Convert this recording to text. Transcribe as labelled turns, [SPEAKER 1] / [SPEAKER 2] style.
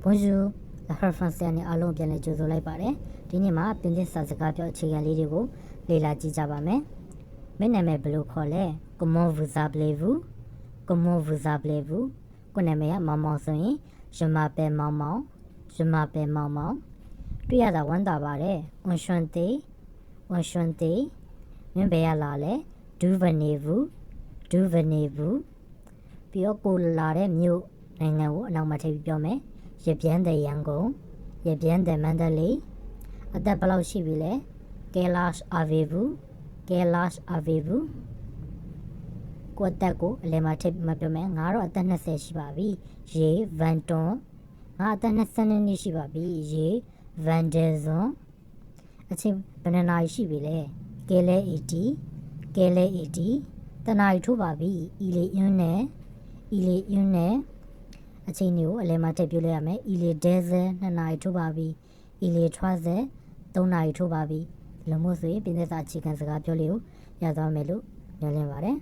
[SPEAKER 1] Bonjour, la français နဲ့အားလုံးပြန်လည်ကြိုဆိုလိုက်ပါတယ်ဒီနေ့မှာပြင်သစ်စာစကားပြောအခြေခံလေးတွေကိုလေ့လာကြည့်ကြပါမယ်မင်းနာမည်ဘယ်လိုခေါ်လဲ Comment vous appelez-vous Comment vous appelez-vous ကိုနာမည်ကမောင်မောင်ဆိုရင် Je m'appelle မောင်မောင် Je m'appelle မောင်မောင်တွေ့ရတာဝမ်းသာပါတယ် Enchanté Enchanté မင်းဘယ်ရလာလဲ D'où venez-vous D'où venez-vous ပြီးတော့ကိုလာတဲ့မြို့နိုင်ငံကိုအနောက်မှာထည့်ပြီးပြောမယ်ရပြန်တဲ့ရန်ကုန်ရပြန်တဲ့မန္တလေးအသက်ဘယ်လောက်ရှိပြီလဲ Quel âge avez-vous Quel âge avez-vous ကိုအသက်ကိုအလယ်မှာထည့်ပြီးမပြောမယ်ငါတော့အသက်20ရှိပါပြီရေ20ansငါအသက်22နှစ်ရှိပါပြီရေ22ansအချိန်ဘယ်နှစ်နာရီရှိပြီလဲ Quelle heure est-il Quelle heure est-il တနာရီထိုးပါပြီ Il est 1 heure Il est 1 heureအချိန်တွေကိုအလယ်မှာထည့်ပြလိုက်ရမယ် Il est 2 heures 2နာရီထိုးပါပြီ Il est 3 heures 3နာရီထိုးပါပြီလို့မို့ဆိုရင်ပြင်သစ်စာအခြေခံစကားပြောလေးကိုရသွားမယ်လို့ညွှန်လင်းပါတယ်